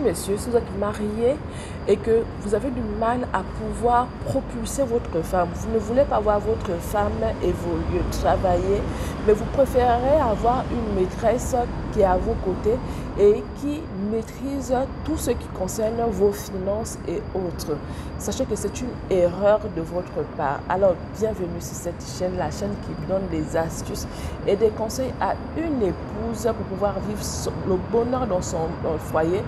Messieurs, si vous êtes marié et que vous avez du mal à pouvoir propulser votre femme, vous ne voulez pas voir votre femme évoluer, travailler, mais vous préférez avoir une maîtresse qui est à vos côtés et qui maîtrise tout ce qui concerne vos finances et autres. Sachez que c'est une erreur de votre part. Alors, bienvenue sur cette chaîne, la chaîne qui donne des astuces et des conseils à une épouse pour pouvoir vivre le bonheur dans son foyer,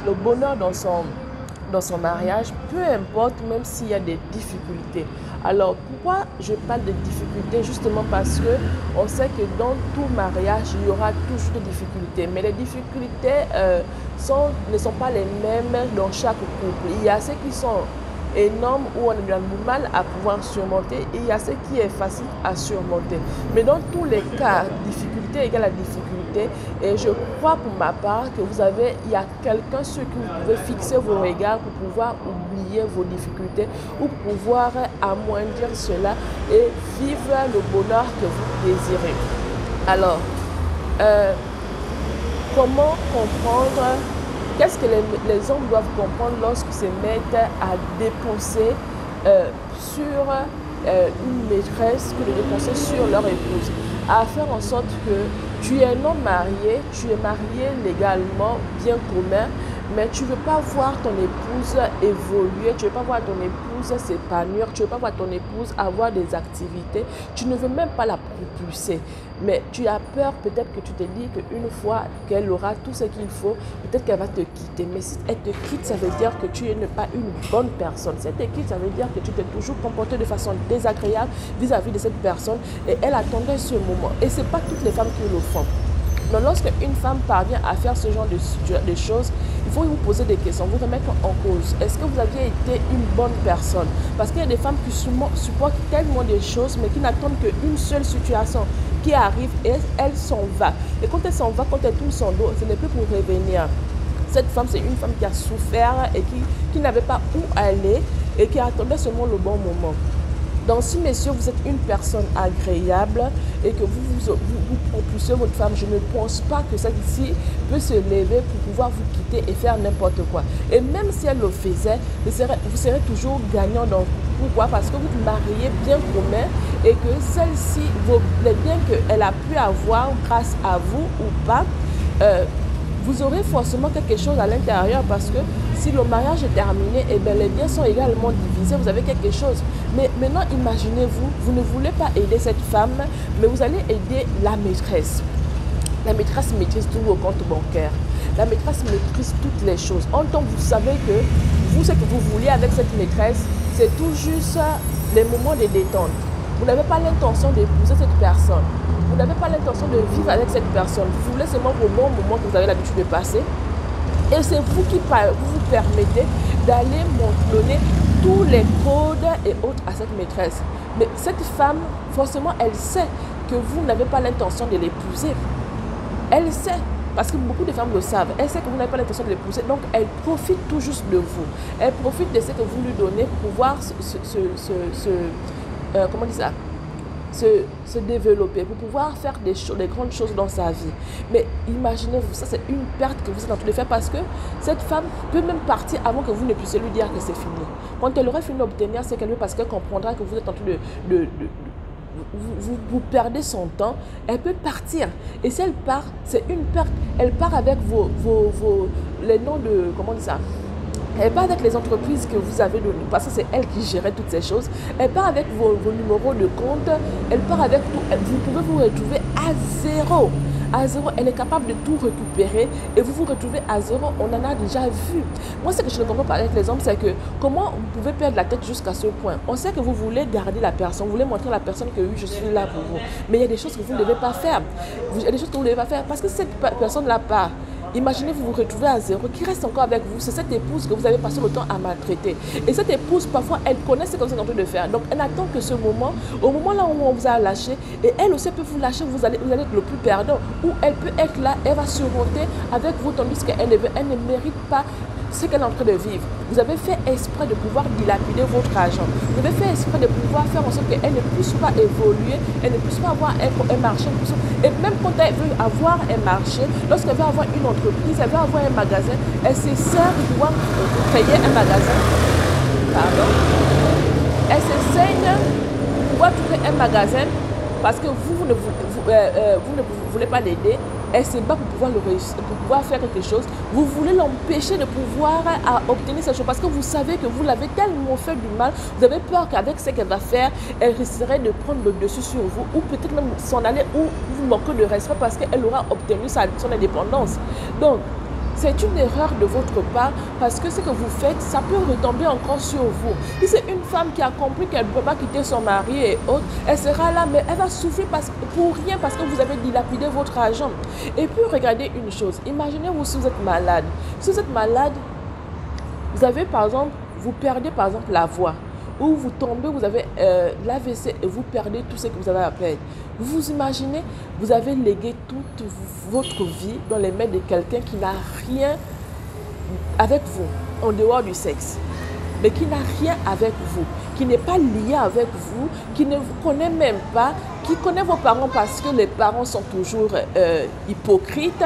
le bonheur dans son mariage, peu importe, même s'il y a des difficultés. Alors, pourquoi je parle de difficultés? Justement parce que on sait que dans tout mariage, il y aura toujours des difficultés. Mais les difficultés ne sont pas les mêmes dans chaque couple. Il y a ceux qui sont énormes où on a du mal à pouvoir surmonter et il y a ce qui est facile à surmonter. Mais dans tous les cas, difficulté égale à difficulté. Et je crois pour ma part que il y a quelqu'un sur qui vous pouvez fixer vos regards pour pouvoir oublier vos difficultés ou pouvoir amoindrir cela et vivre le bonheur que vous désirez. Alors, comment comprendre? Qu'est-ce que les hommes doivent comprendre lorsqu'ils se mettent à dépenser sur une maîtresse que de dépenser sur leur épouse? À faire en sorte que tu es un homme marié, tu es marié légalement, bien commun, mais tu ne veux pas voir ton épouse évoluer, tu ne veux pas voir ton épouse s'épanouir, tu ne veux pas voir ton épouse avoir des activités, tu ne veux même pas la propulser. Mais tu as peur, peut-être que tu te dis qu'une fois qu'elle aura tout ce qu'il faut, peut-être qu'elle va te quitter. Mais si elle te quitte, ça veut dire que tu n'es pas une bonne personne. Si elle te quitte, ça veut dire que tu t'es toujours comporté de façon désagréable vis-à-vis de cette personne et elle attendait ce moment. Et ce n'est pas toutes les femmes qui le font. Donc, lorsque une femme parvient à faire ce genre de choses, il faut vous poser des questions, vous remettre en cause. Est-ce que vous aviez été une bonne personne? Parce qu'il y a des femmes qui supportent tellement de choses, mais qui n'attendent qu'une seule situation qui arrive et elle s'en va. Et quand elle s'en va, quand elle tourne son dos, ce n'est plus pour revenir. Cette femme, c'est une femme qui a souffert et qui n'avait pas où aller et qui attendait seulement le bon moment. Donc, si, messieurs, vous êtes une personne agréable et que vous propulsez votre femme, je ne pense pas que celle-ci peut se lever pour pouvoir vous quitter et faire n'importe quoi. Et même si elle le faisait, vous serez toujours gagnant. Donc, pourquoi? Parce que vous vous mariez bien commun et que celle-ci, les biens qu'elle a pu avoir grâce à vous ou pas, vous aurez forcément quelque chose à l'intérieur parce que si le mariage est terminé, eh bien, les biens sont également divisés, vous avez quelque chose. Mais maintenant, imaginez-vous, vous ne voulez pas aider cette femme, mais vous allez aider la maîtresse. La maîtresse maîtrise tous vos comptes bancaires. La maîtresse maîtrise toutes les choses. En tant que vous savez que vous, ce que vous voulez avec cette maîtresse, c'est tout juste les moments de détente. Vous n'avez pas l'intention d'épouser cette personne. Vous n'avez pas l'intention de vivre avec cette personne. Vous voulez seulement vos bons moments que vous avez l'habitude de passer. Et c'est vous qui vous permettez d'aller donner tous les codes et autres à cette maîtresse. Mais cette femme, forcément, elle sait que vous n'avez pas l'intention de l'épouser. Elle sait, parce que beaucoup de femmes le savent. Elle sait que vous n'avez pas l'intention de l'épouser. Donc, elle profite tout juste de vous. Elle profite de ce que vous lui donnez pour pouvoir comment dire ça? Se développer, pour pouvoir faire des grandes choses dans sa vie. Mais imaginez-vous, ça c'est une perte que vous êtes en train de faire parce que cette femme peut même partir avant que vous ne puissiez lui dire que c'est fini. Quand elle aurait fini d'obtenir ce qu'elle veut parce qu'elle comprendra que vous êtes en train vous perdez son temps, elle peut partir. Et si elle part, c'est une perte. Elle part avec les noms de, comment dire ça? Elle part avec les entreprises que vous avez données, parce que c'est elle qui gérait toutes ces choses. Elle part avec vos numéros de compte, elle part avec tout. Vous pouvez vous retrouver à zéro. À zéro, elle est capable de tout récupérer et vous vous retrouvez à zéro. On en a déjà vu. Moi, ce que je ne comprends pas avec les hommes, c'est que comment vous pouvez perdre la tête jusqu'à ce point. On sait que vous voulez garder la personne, vous voulez montrer à la personne que oui, je suis là pour vous. Mais il y a des choses que vous ne devez pas faire. Il y a des choses que vous ne devez pas faire parce que cette personne-là part. Imaginez vous vous retrouvez à zéro, qui reste encore avec vous. C'est cette épouse que vous avez passé le temps à maltraiter. Et cette épouse, parfois, elle connaît ce que vous êtes en train de faire. Donc, elle attend que ce moment, au moment là où on vous a lâché, et elle aussi peut vous lâcher, vous allez être le plus perdant. Ou elle peut être là, elle va surmonter avec vous, tandis qu'elle ne mérite pas ce qu'elle est en train de vivre. Vous avez fait exprès de pouvoir dilapider votre argent. Vous avez fait exprès de pouvoir faire en sorte qu'elle ne puisse pas évoluer, elle ne puisse pas avoir un marché. Et même quand elle veut avoir un marché, lorsqu'elle veut avoir une entreprise, elle veut avoir un magasin, elle se sert de pouvoir créer un magasin. Pardon. Elle s'enseigne de pouvoir trouver un magasin parce que vous ne voulez pas l'aider. Elle se bat pour pouvoir le réussir, pour pouvoir faire quelque chose. Vous voulez l'empêcher de pouvoir obtenir cette chose parce que vous savez que vous l'avez tellement fait du mal. Vous avez peur qu'avec ce qu'elle va faire, elle risquerait de prendre le dessus sur vous ou peut-être même s'en aller ou vous manquer de respect parce qu'elle aura obtenu son indépendance. Donc, c'est une erreur de votre part parce que ce que vous faites, ça peut retomber encore sur vous. Si c'est une femme qui a compris qu'elle ne peut pas quitter son mari et autres, elle sera là, mais elle va souffrir pour rien parce que vous avez dilapidé votre argent. Et puis, regardez une chose. Imaginez-vous si vous êtes malade. Si vous êtes malade, vous avez par exemple, vous perdez par exemple la voix. Ou vous tombez, vous avez l'AVC et vous perdez tout ce que vous avez à perdre. Vous vous imaginez, vous avez légué toute votre vie dans les mains de quelqu'un qui n'a rien avec vous, en dehors du sexe, mais qui n'a rien avec vous, qui n'est pas lié avec vous, qui ne vous connaît même pas, qui connaît vos parents parce que les parents sont toujours hypocrites,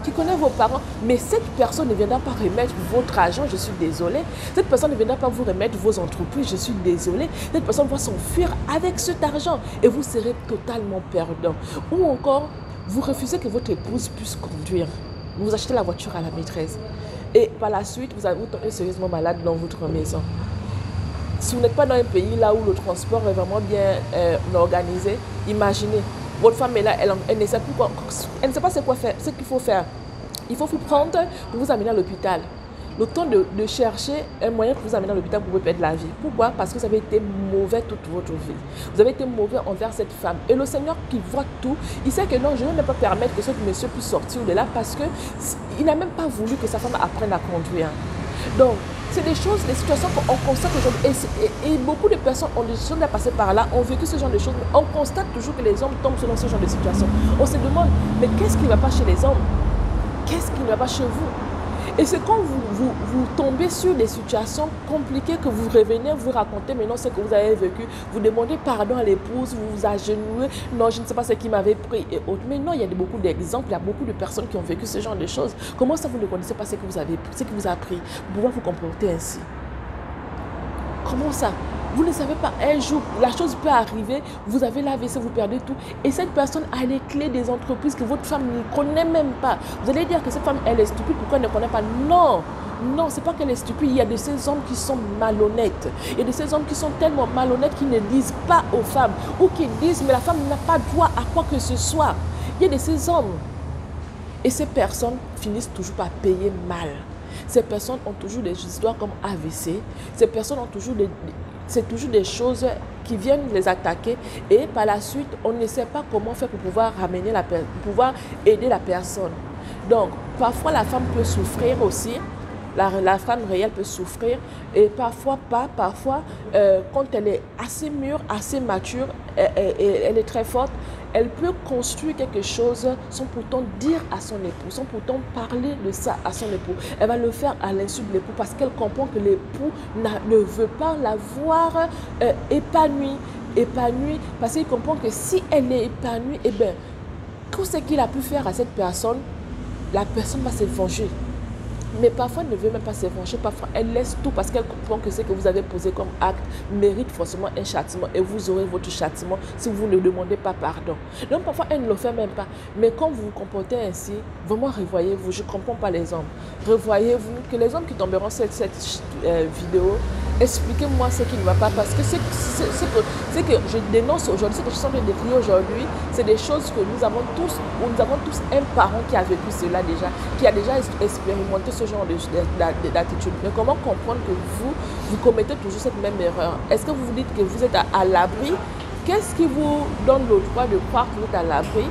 qui connaît vos parents, mais cette personne ne viendra pas remettre votre argent, je suis désolée. Cette personne ne viendra pas vous remettre vos entreprises, je suis désolée. Cette personne va s'enfuir avec cet argent et vous serez totalement perdant. Ou encore, vous refusez que votre épouse puisse conduire. Vous achetez la voiture à la maîtresse. Et par la suite, vous tombez sérieusement malade dans votre maison. Si vous n'êtes pas dans un pays là où le transport est vraiment bien organisé, imaginez. Votre femme est là, elle ne sait plus quoi, elle ne sait pas ce qu'il faut faire. Il faut vous prendre pour vous amener à l'hôpital. Le temps de chercher un moyen pour vous amener à l'hôpital pour vous perdre la vie. Pourquoi? Parce que vous avez été mauvais toute votre vie. Vous avez été mauvais envers cette femme. Et le Seigneur qui voit tout, il sait que non, je ne vais pas permettre que ce monsieur puisse sortir de là parce qu'il n'a même pas voulu que sa femme apprenne à conduire. Donc, c'est des choses, des situations qu'on constate aujourd'hui. Et beaucoup de personnes ont déjà passé par là, ont vécu ce genre de choses. Mais on constate toujours que les hommes tombent dans ce genre de situation. On se demande, mais qu'est-ce qui ne va pas chez les hommes? Qu'est-ce qui ne va pas chez vous? Et c'est quand vous tombez sur des situations compliquées que vous revenez, vous racontez maintenant ce que vous avez vécu, vous demandez pardon à l'épouse, vous vous agenouillez, non, je ne sais pas ce qui m'avait pris et autres. Mais non, il y a beaucoup d'exemples, il y a beaucoup de personnes qui ont vécu ce genre de choses. Comment ça, vous ne connaissez pas ce que vous avez, ce qui vous a pris pour pouvoir vous comporter ainsi? Comment ça? Vous ne savez pas, un jour, la chose peut arriver, vous avez l'AVC, vous perdez tout. Et cette personne a les clés des entreprises que votre femme ne connaît même pas. Vous allez dire que cette femme, elle est stupide, pourquoi elle ne connaît pas? Non, non, ce n'est pas qu'elle est stupide. Il y a de ces hommes qui sont malhonnêtes. Il y a de ces hommes qui sont tellement malhonnêtes qu'ils ne disent pas aux femmes. Ou qui disent, mais la femme n'a pas droit à quoi que ce soit. Il y a de ces hommes. Et ces personnes finissent toujours par payer mal. Ces personnes ont toujours des histoires comme AVC. Ces personnes ont toujours c'est toujours des choses qui viennent les attaquer et par la suite, on ne sait pas comment faire pour pouvoir ramener pour pouvoir aider la personne. Donc, parfois la femme peut souffrir aussi. La femme réelle peut souffrir et parfois pas. Parfois, quand elle est assez mûre, assez mature, elle est très forte, elle peut construire quelque chose sans pourtant dire à son époux, sans pourtant parler de ça à son époux. Elle va le faire à l'insu de l'époux parce qu'elle comprend que l'époux ne veut pas la voir épanouie, parce qu'il comprend que si elle est épanouie, eh bien, tout ce qu'il a pu faire à cette personne, la personne va se venger. Mais parfois, elle ne veut même pas se venger. Parfois, elle laisse tout parce qu'elle comprend que ce que vous avez posé comme acte mérite forcément un châtiment. Et vous aurez votre châtiment si vous ne demandez pas pardon. Donc, parfois, elle ne le fait même pas. Mais quand vous vous comportez ainsi, vraiment revoyez-vous. Je ne comprends pas les hommes. Revoyez-vous que les hommes qui tomberont sur cette vidéo, expliquez-moi ce qui ne va pas. Parce que ce que je dénonce aujourd'hui, ce que je suis en train de décrire aujourd'hui, c'est des choses que nous avons tous un parent qui a vécu cela déjà, qui a déjà expérimenté ce genre d'attitude. Mais comment comprendre que vous commettez toujours cette même erreur? Est-ce que vous vous dites que vous êtes à l'abri? Qu'est-ce qui vous donne le droit de croire que vous êtes à l'abri?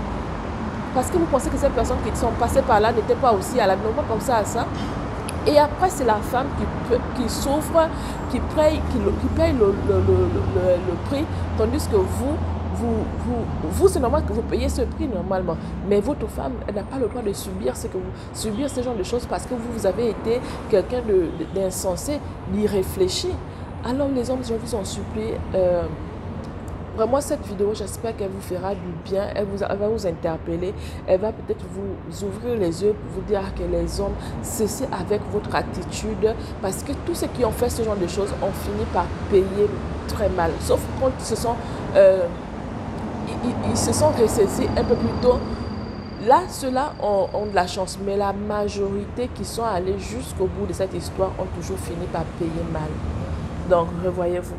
Parce que vous pensez que ces personnes qui sont passées par là n'étaient pas aussi à l'abri, non pas comme ça à ça. Et après, c'est la femme qui souffre, qui paye le prix, tandis que vous vous c'est normal que vous payiez ce prix normalement, mais votre femme, elle n'a pas le droit de subir subir ce genre de choses parce que vous avez été quelqu'un d'insensé, d'irréfléchi. Alors les hommes aujourd'hui sont suppliés. Vraiment, cette vidéo, j'espère qu'elle vous fera du bien, elle va vous interpeller, elle va peut-être vous ouvrir les yeux pour vous dire que les hommes, cessez avec votre attitude, parce que tous ceux qui ont fait ce genre de choses ont fini par payer très mal, sauf quand ils se sont ressaisis un peu plus tôt. Là, ceux-là ont de la chance, mais la majorité qui sont allés jusqu'au bout de cette histoire ont toujours fini par payer mal. Donc, revoyez-vous.